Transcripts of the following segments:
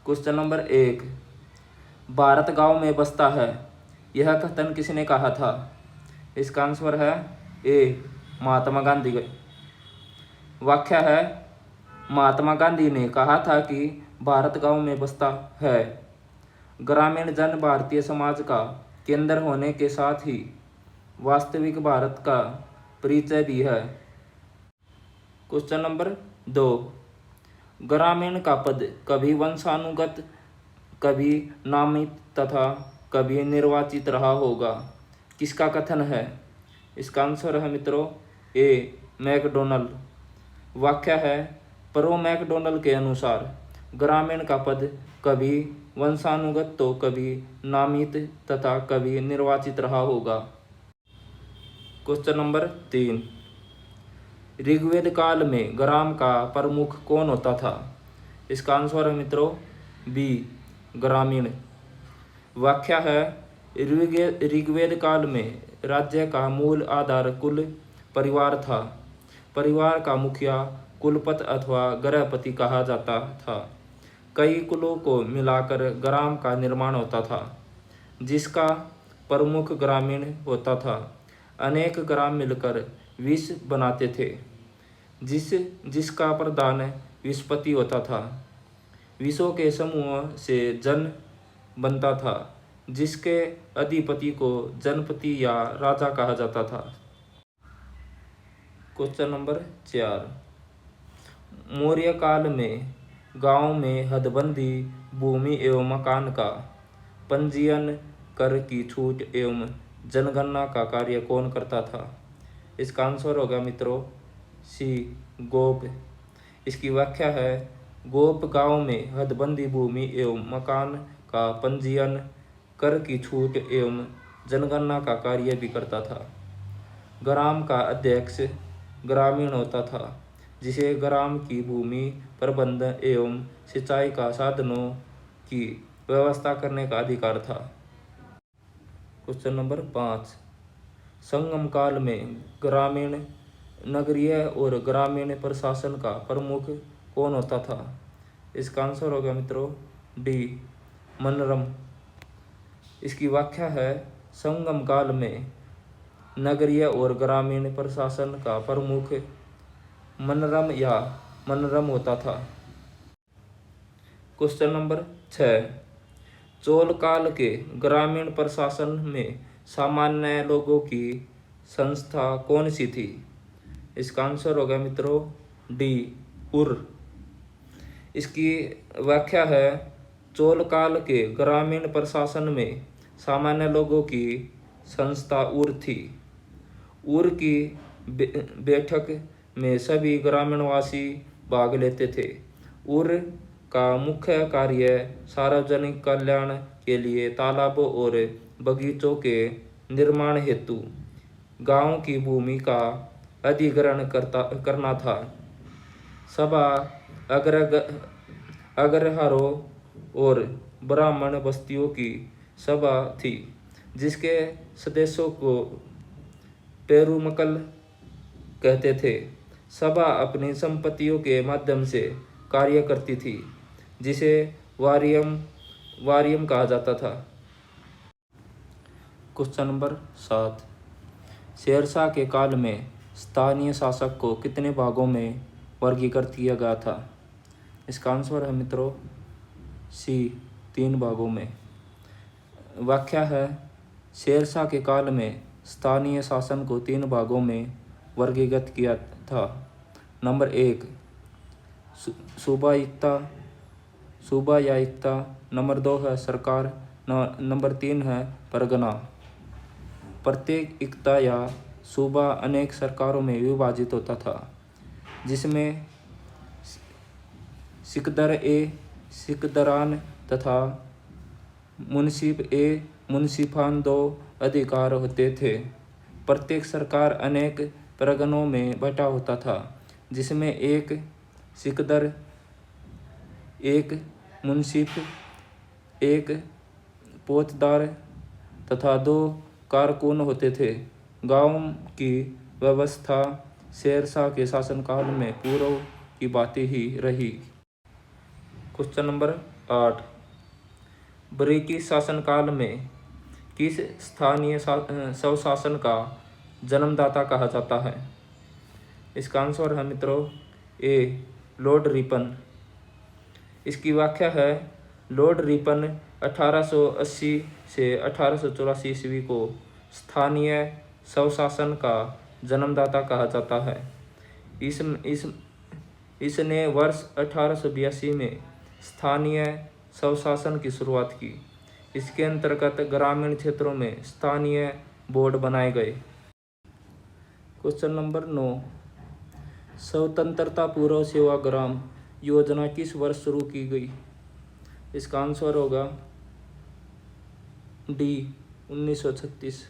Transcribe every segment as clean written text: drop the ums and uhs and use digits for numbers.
Question number 1, Bharat गांव में बसता है, यह कथन किसने कहा था? इसका आंसर है ए, महात्मा गांधी। व्याख्या है, महात्मा गांधी ने कहा था कि भारत गांव में बसता है। ग्रामीण जन भारतीय समाज का केंद्र होने के साथ ही वास्तविक भारत का परिचय भी है। क्वेश्चन नंबर 2, ग्रामीण का पद कभी वंशानुगत, कभी नामित तथा कभी निर्वाचित रहा होगा, किसका कथन है? इसका आंसर है मित्रों ए, मैकडोनल्ड। व्याख्या है, प्रो मैकडोनल्ड के अनुसार ग्रामीण का पद कभी वंशानुगत तो कभी नामित तथा कभी निर्वाचित रहा होगा। क्वेश्चन नंबर 3, ऋग्वेद काल में ग्राम का प्रमुख कौन होता था? इसका आंसर है मित्रों बी, ग्रामीण। व्याख्या है, ऋग्वेद काल में राज्य का मूल आधार कुल परिवार था। परिवार का मुखिया कुलपति अथवा गृहपति कहा जाता था। कई कुलों को मिलाकर ग्राम का निर्माण होता था, जिसका प्रमुख ग्रामीण होता था। अनेक ग्राम मिलकर विष बनाते थे, जिसका प्रधान विषपति होता था। विषों के समूह से जन बनता था, जिसके अधिपति को जनपति या राजा कहा जाता था। क्वेश्चन नंबर 4, मौर्य काल में गांव में हदबंदी, भूमि एवं मकान का पंजीयन, कर की छूट एवं जनगणना का कार्य कौन करता था? इसका आंसर होगा मित्रों सी, गोप। इसकी व्याख्या है, गोप गांव में हदबंदी, भूमि एवं मकान का पंजीयन, कर की छूट एवं जनगणना का कार्य भी करता था। ग्राम का अध्यक्ष ग्रामीण होता था, जिसे ग्राम की भूमि प्रबंधन एवं सिंचाई का साधनों की व्यवस्था करने का अधिकार था। क्वेश्चन नंबर 5, संगम काल में ग्रामीण, नगरीय और ग्रामीण प्रशासन का प्रमुख कौन होता था? इसका आंसर होगा मित्रों डी, मनरम। इसकी व्याख्या है, संगम काल में नगरीय और ग्रामीण प्रशासन का प्रमुख मनरम या मनरम होता था। क्वेश्चन नंबर 6, चोल काल के ग्रामीण प्रशासन में सामान्य लोगों की संस्था कौन सी थी? इसका आंसर होगा मित्रों डी, उर। इसकी व्याख्या है, चोल काल के ग्रामीण प्रशासन में सामान्य लोगों की संस्था उर थी। उर की बैठक में सभी ग्रामीणवासी भाग लेते थे। उर का मुख्य कार्य सार्वजनिक कल्याण के लिए तालाबों और बगीचों के निर्माण हेतु गांव की भूमि का अधिग्रहण करना था। सभा अग्रहारों और ब्राह्मण बस्तियों की सभा थी, जिसके सदस्यों को पेरुमकल कहते थे। सभा अपनी संपत्तियों के माध्यम से कार्य करती थी, जिसे वारियम कहा जाता था। क्वेश्चन नंबर 7, शेरशाह के काल में स्थानीय शासक को कितने भागों में वर्गीकृत किया गया था? इसका आंसर है मित्रों सी, 3 भागों में। व्याख्या है, शेरशाह के काल में स्थानीय शासन को 3 भागों में वर्गीकृत किया था। नंबर 1, सूबायुक्ता। नंबर 2 है सरकार। नंबर 3 है परगना। प्रत्येक इक्ता या सूबा अनेक सरकारों में विभाजित होता था, जिसमें सिकदर ए, सिकदरान तथा मुंसिफ ए, मुंसिफान 2 अधिकार होते थे। प्रत्येक सरकार अनेक परगनों में बटा होता था, जिसमें एक सिकदर, एक मुंसिफ, एक पोतदार तथा 2 कारकुन होते थे। गांव की व्यवस्था शेरशाह के शासनकाल में पूर्व की बातें ही रही। क्वेश्चन नंबर 8 ब्रिटिश शासनकाल में किस स्थानीय स्वशासन का जन्मदाता कहा जाता है? इसका आंसर है मित्रों ए लॉर्ड रिपन। इसकी व्याख्या है लॉर्ड रिपन 1880 से 1884 ईस्वी को स्थानीय स्वशासन का जन्मदाता कहा जाता है। इसने वर्ष 1882 में स्थानीय स्वशासन की शुरुआत की। इसके अंतर्गत ग्रामीण क्षेत्रों में स्थानीय बोर्ड बनाए गए। क्वेश्चन नंबर 9 स्वतंत्रता पूर्व सेवाग्राम योजना किस वर्ष शुरू की गई? इसका आंसर होगा डी 1936।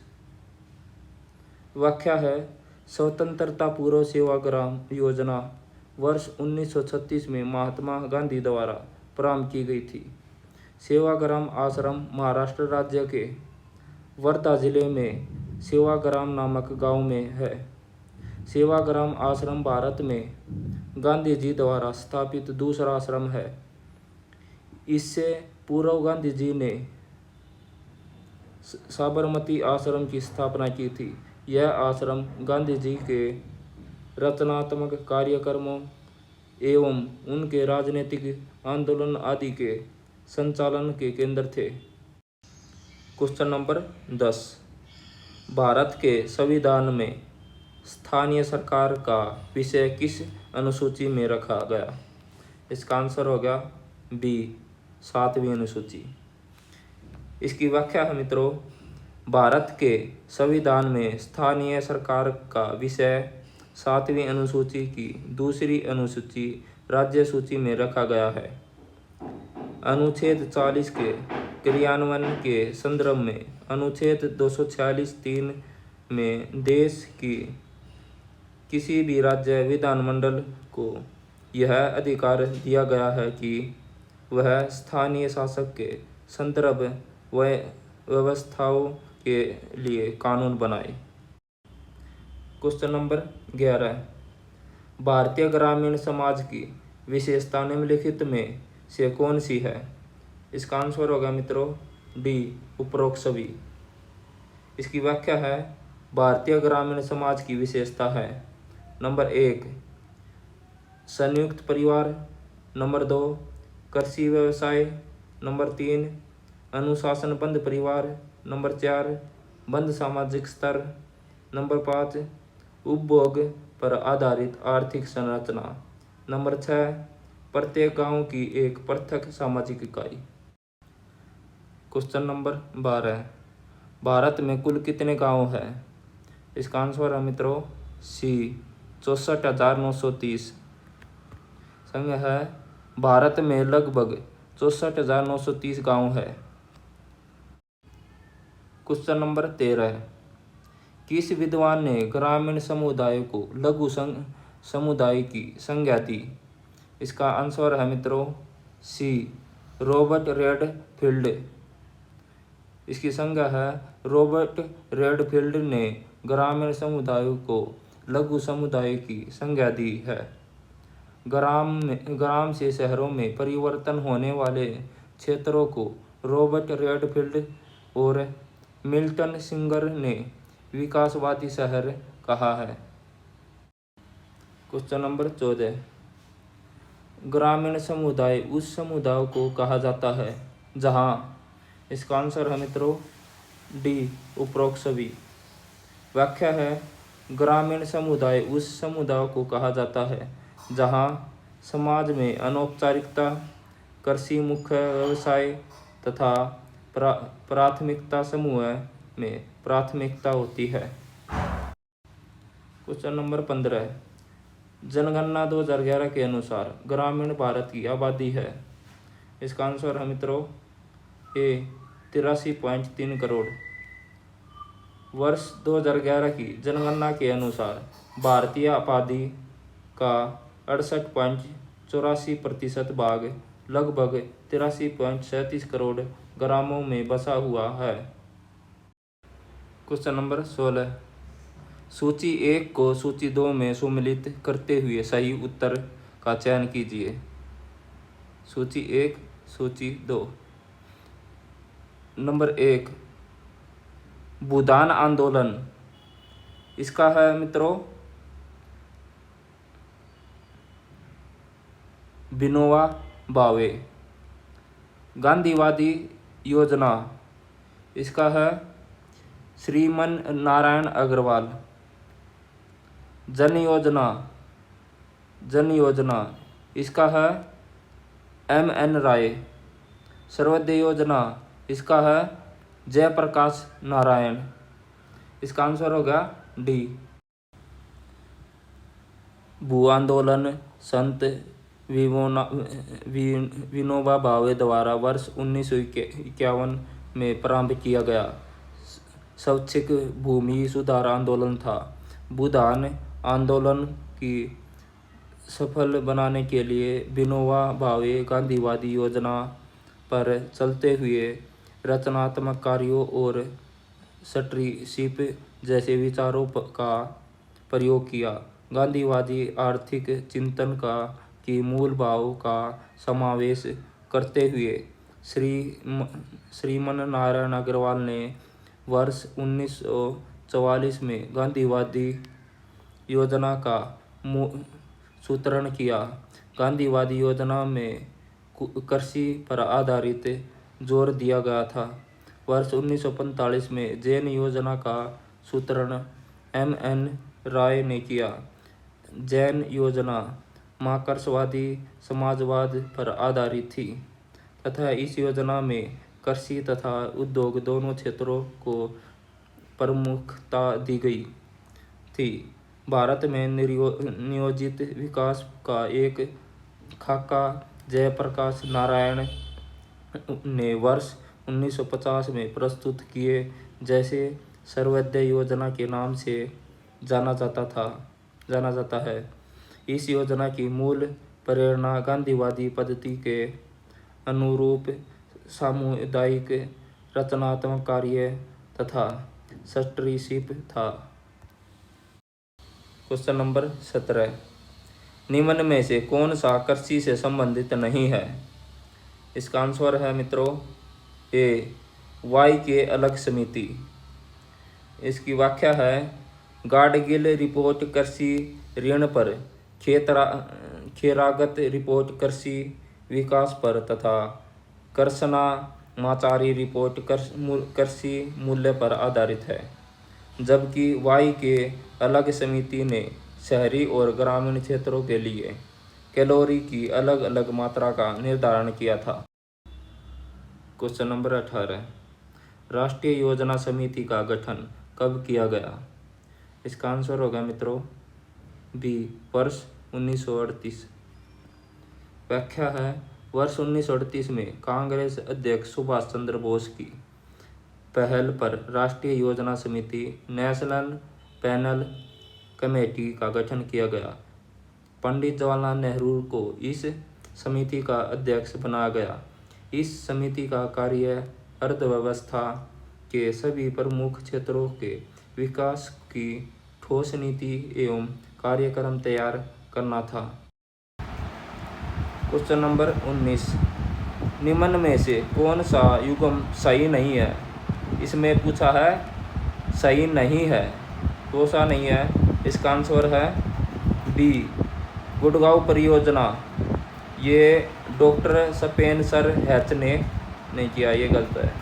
व्याख्या है स्वतंत्रता पूर्व सेवाग्राम योजना वर्ष 1936 में महात्मा गांधी द्वारा प्रारंभ की गई थी। सेवाग्राम आश्रम महाराष्ट्र राज्य के वर्धा जिले में सेवाग्राम नामक गांव में है। सेवाग्राम आश्रम भारत में गांधी जी द्वारा स्थापित दूसरा आश्रम है। इससे पूर्व गांधी जी ने साबरमती आश्रम की स्थापना की थी। यह आश्रम गांधी जी के रचनात्मक कार्यक्रमों एवं उनके राजनीतिक आंदोलन आदि के संचालन के केंद्र थे। क्वेश्चन नंबर 10 भारत के संविधान में स्थानीय सरकार का विषय किस अनुसूची में रखा गया? इसका आंसर होगा बी 7वीं अनुसूची। इसकी व्याख्या है मित्रों भारत के संविधान में स्थानीय सरकार का विषय 7वीं अनुसूची की दूसरी अनुसूची राज्य सूची में रखा गया है। अनुच्छेद 40 के क्रियान्वयन के संदर्भ में अनुच्छेद 246(3) में देश की किसी भी राज्य विधानमंडल को यह अधिकार दिया गया है कि वह स्थानीय शासक के संदर्भ व व्यवस्थाओं के लिए कानून बनाए। क्वेश्चन नंबर 11 भारतीय ग्रामीण समाज की विशेषता निम्नलिखित में से कौन सी है? इसका आंसर होगा मित्रों डी उपरोक्त सभी। इसकी व्याख्या है भारतीय ग्रामीण समाज की विशेषता है नंबर 1 संयुक्त परिवार, नंबर 2 कृषि व्यवसाय, नंबर 3 अनुशासनबद्ध परिवार, नंबर 4 बंद सामाजिक स्तर, नंबर 5 उपभोग पर आधारित आर्थिक संरचना, नंबर 6 प्रत्येक गांव की एक पृथक सामाजिक इकाई। क्वेश्चन नंबर 12 भारत में कुल कितने गांव हैं? इसका आंसर है मित्रों सी 64,930। संख्या है भारत में लगभग 64,930 गांव है। क्वेश्चन नंबर 13 किस विद्वान ने ग्रामीण समुदाय को लघु समुदाय की संज्ञा दी? इसका आंसर है मित्रों सी रॉबर्ट रेडफील्ड। इसकी संज्ञा है रॉबर्ट रेडफील्ड ने ग्रामीण को लघु समुदाय की संज्ञा दी है। ग्राम से शहरों में परिवर्तन होने वाले क्षेत्रों को रॉबर्ट रेडफील्ड और मिल्टन सिंगर ने विकासवादी शहर कहा है। क्वेश्चन नंबर 14 ग्रामीण समुदाय उस समुदाय को कहा जाता है जहां, इसका आंसर है मित्रों डी उपरोक्त सभी। व्याख्या है ग्रामीण समुदाय उस समुदाय को कहा जाता है जहां समाज में अनौपचारिकता, कृषि मुख्य व्यवसाय तथा प्राथमिकता समूह में प्राथमिकता होती है। क्वेश्चन नंबर 15 जनगणना 2011 के अनुसार ग्रामीण भारत की आबादी है। इसका आंसर है मित्रों ए 83.3 करोड़। वर्ष 2011 की जनगणना के अनुसार भारतीय आबादी का 68.84% भाग लगभग 83.37 करोड़ ग्रामों में बसा हुआ है। क्वेश्चन नंबर 16 सूची 1 को सूची 2 में सम्मिलित करते हुए सही उत्तर का चयन कीजिए। सूची 1 सूची 2। नंबर 1 भूदान आंदोलन। इसका है मित्रों विनोबा भावे। गांधीवादी योजना। इसका है श्रीमन नारायण अग्रवाल। जन योजना इसका है MN राय। सर्वोदय योजना इसका है जयप्रकाश नारायण। इसका आंसर होगा डी। भू आंदोलन संत विनोबा भावे द्वारा वर्ष 1951 में प्रारंभ किया गया स्वैच्छिक भूमि सुधार आंदोलन था। भूदान आंदोलन की सफल बनाने के लिए विनोबा भावे गांधीवादी योजना पर चलते हुए रचनात्मक कार्यों और स्टरीशिप जैसे विचारों का प्रयोग किया। गांधीवादी आर्थिक चिंतन की मूल भाव का समावेश करते हुए श्रीमन नारायण अग्रवाल ने वर्ष 1944 में गांधीवादी योजना का सूत्रण किया। गांधीवादी योजना में कृषि पर आधारित जोर दिया गया था। वर्ष 1945 में जैन योजना का सूत्रण MN राय ने किया। जैन योजना मार्क्सवादी समाजवाद पर आधारित थी तथा इस योजना में कृषि तथा उद्योग दोनों क्षेत्रों को प्रमुखता दी गई थी। भारत में नियोजित विकास का एक खाका जयप्रकाश नारायण ने वर्ष 1950 में प्रस्तुत किए, जैसे सर्वोदय योजना के नाम से जाना जाता है। इस योजना की मूल प्रेरणा गांधीवादी पद्धति के अनुरूप सामुदायिक रचनात्मक कार्य तथा स्टरीशिप था। क्वेश्चन नंबर 17 निम्न में से कौन सा कृषि से संबंधित नहीं है? इसका आंसर है मित्रों ए वाई के अलग समिति। इसकी व्याख्या है गाडगिल रिपोर्ट कृषि ऋण पर, खेरागत रिपोर्ट कृषि विकास पर तथा कृष्णामाचारी रिपोर्ट कृषि मूल्य पर आधारित है। जबकि वाई के अलग समिति ने शहरी और ग्रामीण क्षेत्रों के लिए कैलोरी की अलग अलग मात्रा का निर्धारण किया था। क्वेश्चन नंबर 18 राष्ट्रीय योजना समिति का गठन कब किया गया? इसका आंसर होगा मित्रों बी वर्ष 1938। व्याख्या है वर्ष 1938 में कांग्रेस अध्यक्ष सुभाष चंद्र बोस की पहल पर राष्ट्रीय योजना समिति नेशनल पैनल कमेटी का गठन किया गया। पंडित जवाहरलाल नेहरू को इस समिति का अध्यक्ष बनाया गया। इस समिति का कार्य अर्थव्यवस्था के सभी प्रमुख क्षेत्रों के विकास की ठोस नीति एवं कार्यक्रम तैयार करना था। क्वेश्चन नंबर 19 निम्न में से कौन सा युग्म सही नहीं है? इसमें पूछा है सही नहीं है, कौन सा नहीं है? इसका आंसर है बी गुड़गांव परियोजना। ये डॉक्टर स्पेंसर हैच ने नहीं किया, ये गलत है।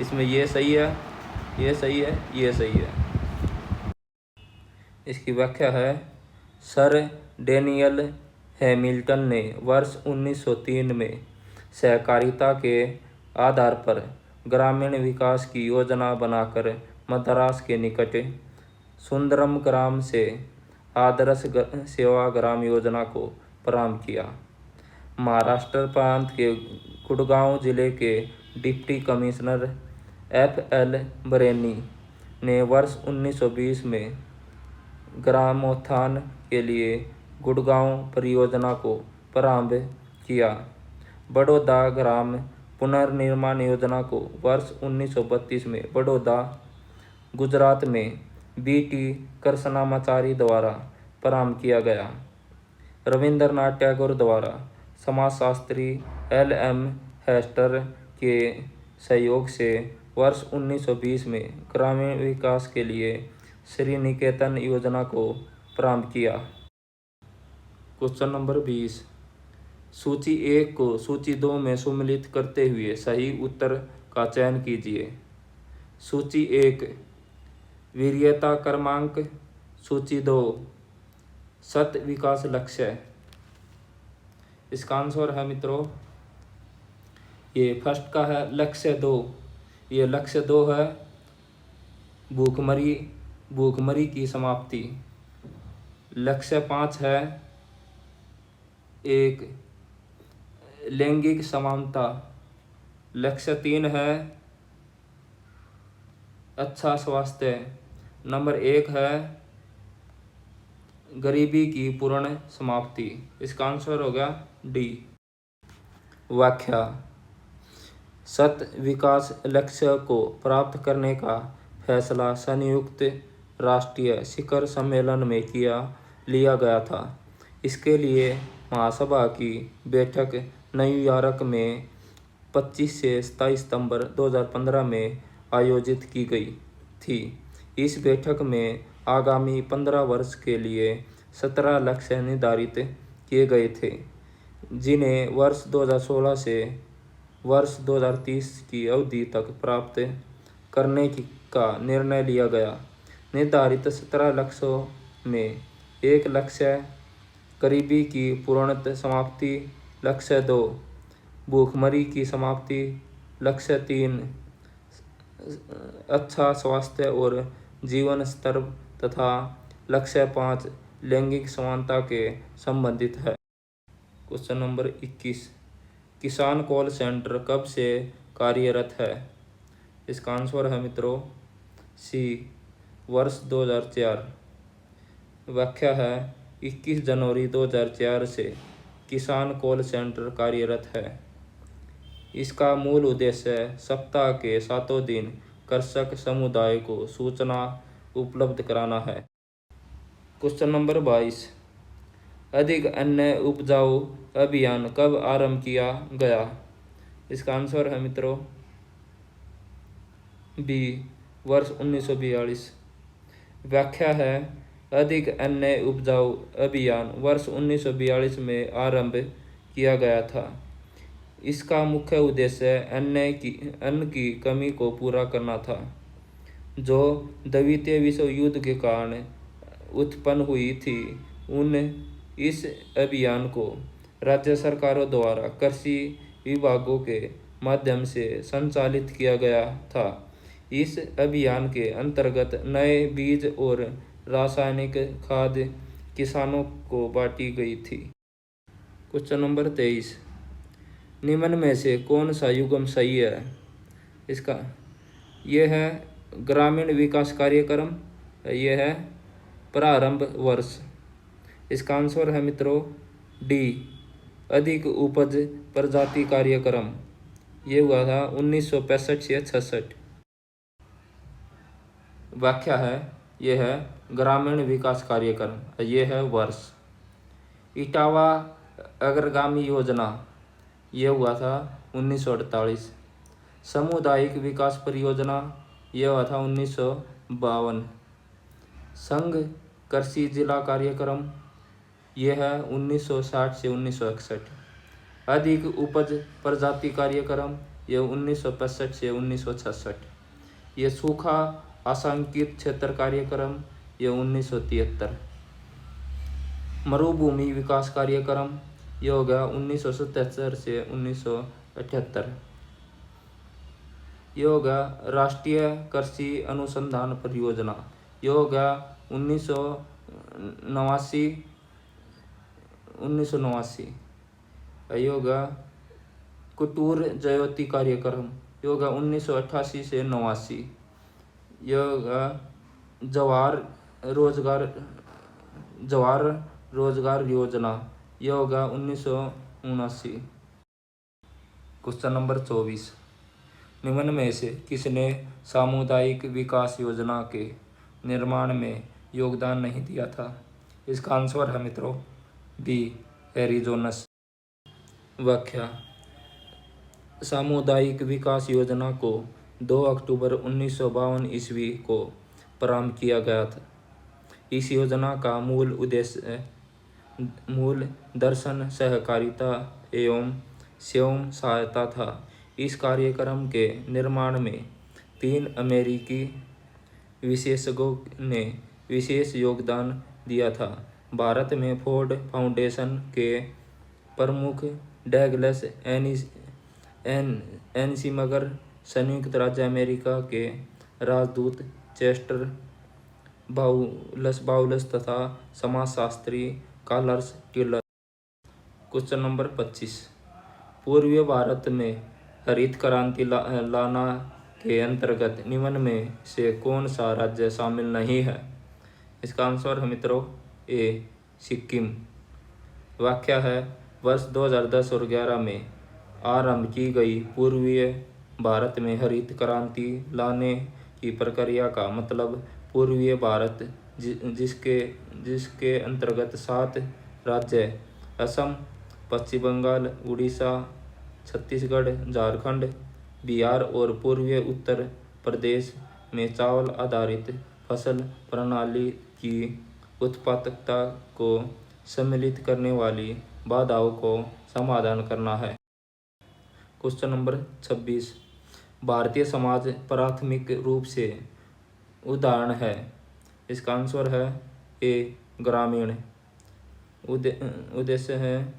इसमें ये सही है, ये सही है, ये सही है। इसकी व्याख्या है सर डेनियल हैमिल्टन ने वर्ष 1903 में सहकारिता के आधार पर ग्रामीण विकास की योजना बनाकर मद्रास के निकट सुंदरम ग्राम से आदर्श सेवा ग्राम योजना को प्रारंभ किया। महाराष्ट्र प्रांत के गुड़गांव जिले के डिप्टी कमिश्नर FL बरेनी ने वर्ष 1920 में ग्रामोत्थान के लिए गुड़गांव परियोजना को प्रारंभ किया। बड़ौदा ग्राम पुनर्निर्माण योजना को वर्ष 1932 में बड़ौदा गुजरात में BT कृष्णामाचारी द्वारा प्रारंभ किया गया। रविंद्रनाथ टैगोर द्वारा समाजशास्त्री LM हेस्टर के सहयोग से वर्ष 1920 में ग्रामीण विकास के लिए श्री निकेतन योजना को प्रारंभ किया। Question number 20। सूची 1 को सूची 2 में सम्मिलित करते हुए सही उत्तर का चयन कीजिए। सूची 1 वरीयता क्रमांक, सूची 2 शत विकास लक्ष्य। इसका आंसर है मित्रों, ये फर्स्ट का है लक्ष्य 2। ये लक्ष्य 2 है भूखमरी की समाप्ति। लक्ष्य 5 है एक लैंगिक समानता। लक्ष्य 3 है अच्छा स्वास्थ्य। नंबर 1 है गरीबी की पूर्ण समाप्ति। इसका आंसर होगा डी। व्याख्या। शत विकास लक्ष्य को प्राप्त करने का फैसला संयुक्त राष्ट्रीय शिखर सम्मेलन में लिया गया था। इसके लिए महासभा की बैठक न्यूयॉर्क में 25 से 27 सितंबर 2015 में आयोजित की गई थी। इस बैठक में आगामी 15 वर्ष के लिए 17 लक्ष्य निर्धारित किए गए थे, जिन्हें वर्ष 2016 से वर्ष 2030 की अवधि तक प्राप्त करने का निर्णय लिया गया। निर्धारित 17 लक्ष्यों में एक लक्ष्य गरीबी की पूर्ण समाप्ति, लक्ष्य 2 भूखमरी की समाप्ति, लक्ष्य 3 अच्छा स्वास्थ्य और जीवन स्तर तथा लक्ष्य 5 लैंगिक समानता के संबंधित है। Question number 21। किसान कॉल सेंटर कब से कार्यरत है? इसका आंसर है मित्रों सी, वर्ष 2004। व्याख्या है 21 जनवरी 2004 से किसान कॉल सेंटर कार्यरत है। इसका मूल उद्देश्य सप्ताह के 7 दिन कृषक समुदाय को सूचना उपलब्ध कराना है। Question number 22। अधिक अन्न उपजाऊ अभियान कब आरंभ किया गया? इसका आंसर है मित्रों बी, वर्ष 1942। व्याख्या है अधिक अन्न उपजाऊ अभियान वर्ष 1942 में आरंभ किया गया था। इसका मुख्य उद्देश्य अन्न की कमी को पूरा करना था, जो द्वितीय विश्व युद्ध के कारण उत्पन्न हुई थी। इस अभियान को राज्य सरकारों द्वारा कृषि विभागों के माध्यम से संचालित किया गया था। इस अभियान के अंतर्गत नए बीज और रासायनिक खाद किसानों को बांटी गई थी। Question number 23। निम्न में से कौन सा युग्म सही है? इसका यह है ग्रामीण विकास कार्यक्रम, यह है प्रारंभ वर्ष। इसका आंसर है मित्रों डी, अधिक उपज प्रजाति कार्यक्रम। ये हुआ था 1965 से 66। व्याख्या है यह है ग्रामीण विकास कार्यक्रम, यह है वर्ष। इटावा अग्रगामी योजना, यह हुआ था 1948। सामुदायिक विकास परियोजना, यह हुआ था 1952। संघ कृषि जिला कार्यक्रम, यह है 1960 से 1961। अधिक उपज प्रजाति कार्यक्रम, यह 1965 से 1966। यह सूखा आशंकित क्षेत्र कार्यक्रम, यह 1973। मरुभूमि विकास कार्यक्रम, यह होगा 1977 से 1978। यह होगा राष्ट्रीय कृषि अनुसंधान परियोजना, यह होगा 1989। यह होगा कुटूर ज्योति कार्यक्रम, यह होगा 1988 से 89। यह होगा जवाहर रोजगार योजना, यह होगा 1979। Question number 24। निम्न में से किसने सामुदायिक विकास योजना के निर्माण में योगदान नहीं दिया था? इसका आंसर है मित्रों बी, हैरी जोनस। व्याख्या। सामुदायिक विकास योजना को 2 अक्टूबर 1952 ईस्वी को प्रारंभ किया गया था। इस योजना का मूल दर्शन सहकारिता एवं स्वयं सहायता था। इस कार्यक्रम के निर्माण में 3 अमेरिकी विशेषज्ञों ने विशेष योगदान दिया था। भारत में फोर्ड फाउंडेशन के प्रमुख डगलस एनिसीमगर, संयुक्त राज्य अमेरिका के राजदूत चेस्टर बाउलस तथा समाजशास्त्री कार्लस टिलर। Question number 25। पूर्वी भारत में हरित क्रांति लाना के अंतर्गत निम्न में से कौन सा राज्य शामिल नहीं है? इसका आंसर है मित्रों ए सिक्किम। व्याख्या है। वर्ष 2010 और 11 में आरंभ की गई पूर्वीय भारत में हरित क्रांति लाने की प्रक्रिया का मतलब पूर्वीय भारत जिसके अंतर्गत 7 राज्य असम, पश्चिम बंगाल, उड़ीसा, छत्तीसगढ़, झारखंड, बिहार और पूर्वी उत्तर प्रदेश में चावल आधारित फसल प्रणाली की उत्पादकता को सम्मिलित करने वाली बाधाओं को समाधान करना है। Question number 26। भारतीय समाज प्राथमिक रूप से उदाहरण है। इसका आंसर है ए ग्रामीण। उद्देश्य है।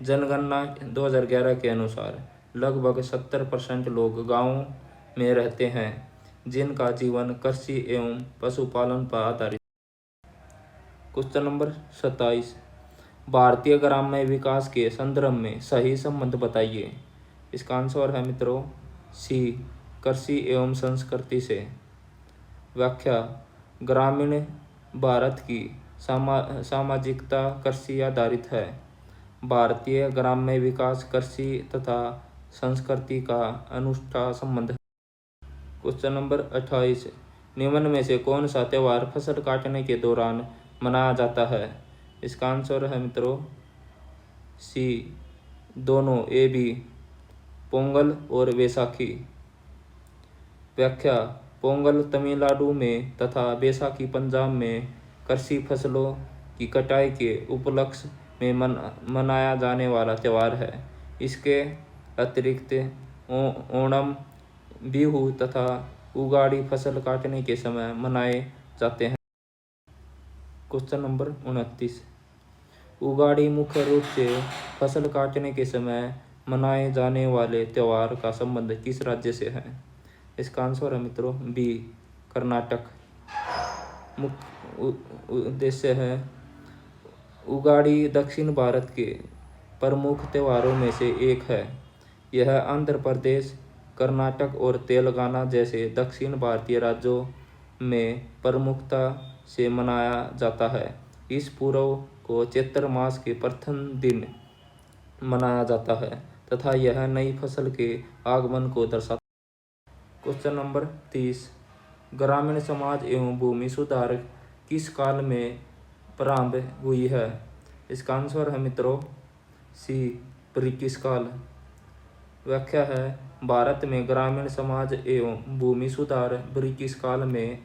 जनगणना 2011 के अनुसार लगभग 70% लोग गांवों में रहते हैं जिनका जीवन कृषि एवं पशुपालन पर आधारित। Question number 27। भारतीय ग्राम्य विकास के संदर्भ में सही संबंध बताइए। इसका आंसर है मित्रों सी कृषि एवं संस्कृति से। व्याख्या। ग्रामीण भारत की सामाजिकता कृषि आधारित है। भारतीय ग्राम्य विकास कृषि तथा संस्कृति का अनूठा संबंध है। Question number 28। निम्न में से कौन सा त्यौहार फसल काटने के दौरान मनाया जाता है? इसका आंसर है मित्रों सी दोनों ए बी, पोंगल और बैसाखी। व्याख्या। पोंगल तमिलनाडु में तथा बैसाखी पंजाब में कृषि फसलों की कटाई के उपलक्ष्य में मनाया जाने वाला त्यौहार है। इसके अतिरिक्त ओणम, बिहू तथा उगाड़ी फसल काटने के समय मनाए जाते हैं। Question number 29। उगाड़ी मुख्य रूप से फसल काटने के समय मनाए जाने वाले त्यौहार का संबंध किस राज्य से है? इसका आंसर है मित्रों बी कर्नाटक। मुख्य उद्देश्य है। उगाड़ी दक्षिण भारत के प्रमुख त्योहारों में से एक है। यह आंध्र प्रदेश, कर्नाटक और तेलंगाना जैसे दक्षिण भारतीय राज्यों में प्रमुखता से मनाया जाता है। इस पर्व को चैत्र मास के प्रथम दिन मनाया जाता है तथा यह नई फसल के आगमन को दर्शाता है। Question number 30। ग्रामीण समाज एवं भूमि सुधार किस काल में प्रारंभ हुई है? इसका आंसर है मित्रों सी ब्रिटिश काल। व्याख्या है। भारत में ग्रामीण समाज एवं भूमि सुधार ब्रिटिश काल में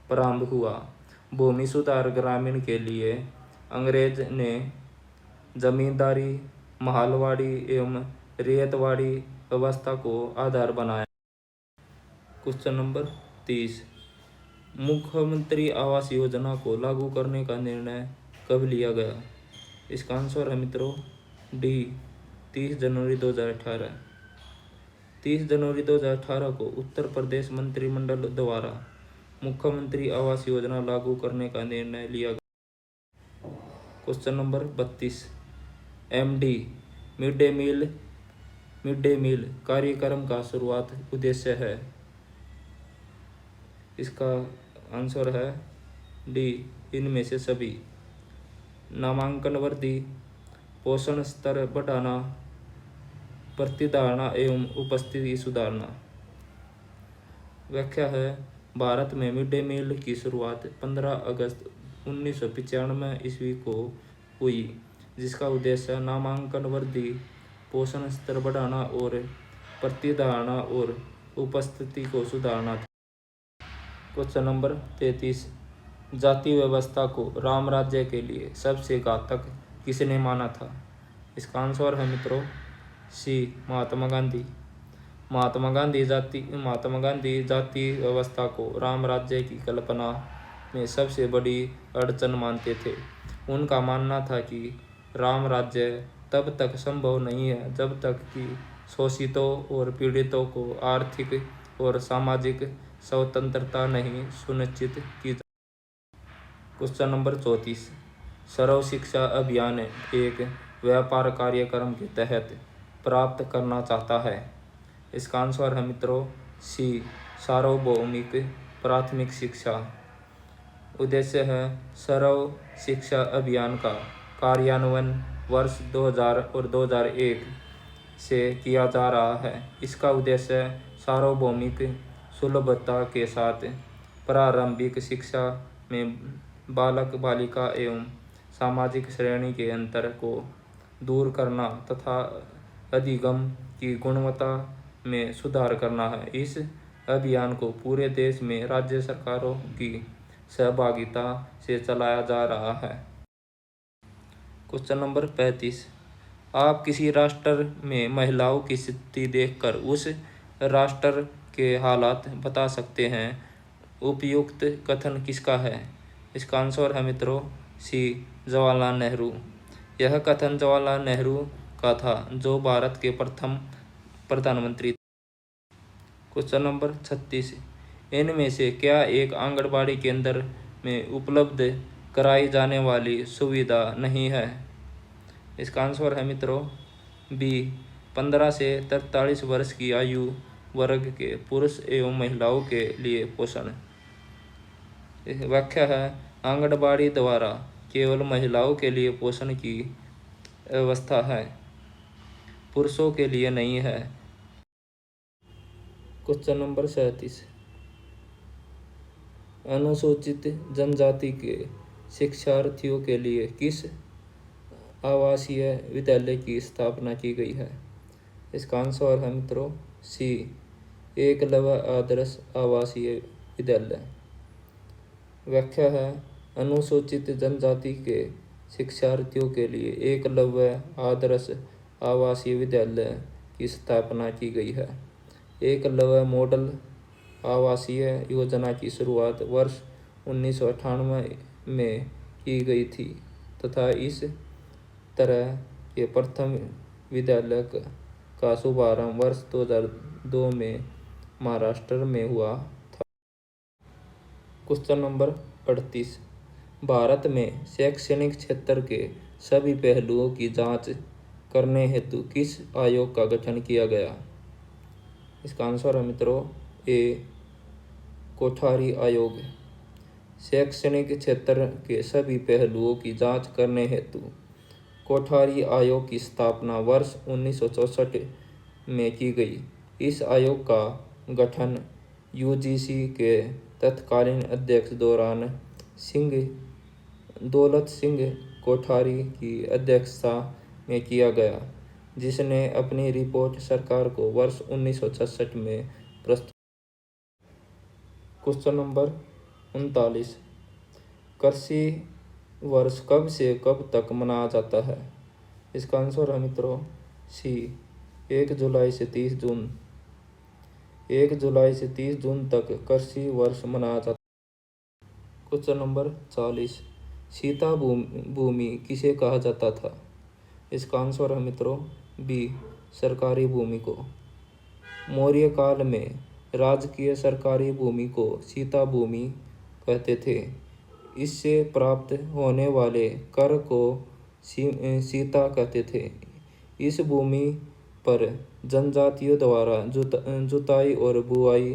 प्रारंभ हुआ। भूमि सुधार ग्रामीण के लिए अंग्रेज ने जमींदारी, महलवाड़ी एवं रैयतवाड़ी व्यवस्था को आधार बनाया। Question number 30। मुख्यमंत्री आवास योजना को लागू करने का निर्णय कब लिया गया? इसका आंसर है मित्रों डी 30 जनवरी 2018। 30 जनवरी 2018 को उत्तर प्रदेश मंत्रिमंडल द्वारा मुख्यमंत्री आवास योजना लागू करने का निर्णय लिया गया। Question number 32। MD mid day meal कार्यक्रम का शुरुआत उद्देश्य है। इसका आंसर है डी इनमें से सभी। नामांकन वृद्धि, पोषण स्तर बढ़ाना, प्रतिधारणा एवं उपस्थिति सुधारना। व्याख्या है। भारत में मिड डे मील की शुरुआत 15 अगस्त 1995 ईस्वी को हुई, जिसका उद्देश्य नामांकन वृद्धि, पोषण स्तर बढ़ाना और प्रतिधारणा और उपस्थिति को सुधारना था। क्वेश्चन नंबर 33, जाति व्यवस्था को राम राज्य के लिए सबसे घातक किसने माना था? इसका आंसर है मित्रों सी, महात्मा गांधी। महात्मा गांधी जाति व्यवस्था को राम राज्य की कल्पना में सबसे बड़ी अड़चन मानते थे। उनका मानना था कि राम राज्य तब तक संभव नहीं है जब तक कि शोषितों और पीड़ितों को आर्थिक और सामाजिक स्वतंत्रता नहीं सुनिश्चित की जाए। क्वेश्चन नंबर 34, सर्व शिक्षा अभियान एक व्यापार कार्यक्रम के तहत प्राप्त करना चाहता है। इसका आंसर है मित्रों सी, सार्वभौमिक प्राथमिक शिक्षा। उद्देश्य है सर्व शिक्षा अभियान का कार्यान्वयन वर्ष 2000 और 2001 से किया जा रहा है। इसका उद्देश्य सार्वभौमिक सुलभता के साथ प्रारंभिक शिक्षा में बालक बालिका एवं सामाजिक श्रेणी के अंतर को दूर करना तथा अधिगम की गुणवत्ता में सुधार करना है। इस अभियान को पूरे देश में राज्य सरकारों की सहभागिता से चलाया जा रहा है। क्वेश्चन नंबर 35, आप किसी राष्ट्र में महिलाओं की स्थिति देखकर उस राष्ट्र के हालात बता सकते हैं। उपयुक्त कथन किसका है? इसका आंसर है मित्रों सी, जवाहरलाल नेहरू। यह कथन जवाहरलाल नेहरू का था जो भारत के प्रथम प्रधानमंत्री थे। क्वेश्चन नंबर 36, इनमें से क्या एक आंगनबाड़ी केंद्र में उपलब्ध कराई जाने वाली सुविधा नहीं है? इसका आंसर है मित्रों बी, 15 से 43 वर्ष की आयु वर्ग के पुरुष एवं महिलाओं के लिए पोषण। व्याख्या है आंगनबाड़ी द्वारा केवल महिलाओं के लिए पोषण की व्यवस्था है, पुरुषों के लिए नहीं है। क्वेश्चन नंबर 37, अनुसूचित जनजाति के शिक्षार्थियों के लिए किस आवासीय विद्यालय की स्थापना की गई है? इसका आंसर है मित्रों सी, एकलव्य आदर्श आवासीय विद्यालय। व्याख्या है अनुसूचित जनजाति के शिक्षार्थियों के लिए एकलव्य आदर्श आवासीय विद्यालय की स्थापना की गई है। एकलव्य मॉडल आवासीय योजना की शुरुआत वर्ष 1998 में की गई थी तथा इस तरह के प्रथम विद्यालय का शुभारंभ वर्ष 2002 में महाराष्ट्र में हुआ था। क्वेश्चन नंबर 38, भारत में शैक्षणिक क्षेत्र के सभी पहलुओं की जांच करने हेतु किस आयोग का गठन किया गया? इसका आंसर है मित्रों ए, कोठारी आयोग। शैक्षणिक क्षेत्र के सभी पहलुओं की जांच करने हेतु कोठारी आयोग की स्थापना वर्ष 1964 में की गई। इस आयोग का गठन यूजीसी के तत्कालीन अध्यक्ष दौलत सिंह कोठारी की अध्यक्षता में किया गया, जिसने अपनी रिपोर्ट सरकार को वर्ष 1966 में प्रस्तुत। क्वेश्चन नंबर 39, कृषि वर्ष कब से कब तक मनाया जाता है? इसका आंसर है मित्रों सी, 1 जुलाई से 30 जून। 1 जुलाई से 30 जून तक कृषि वर्ष मनाया जाता है। क्वेश्चन नंबर 40, सीता भूमि किसे कहा जाता था? इसका आंसर है मित्रों बी, सरकारी भूमि को। मौर्य काल में राजकीय सरकारी भूमि को सीता भूमि कहते थे। इससे प्राप्त होने वाले कर को सीता कहते थे। इस भूमि पर जनजातियों द्वारा जुताई और बुआई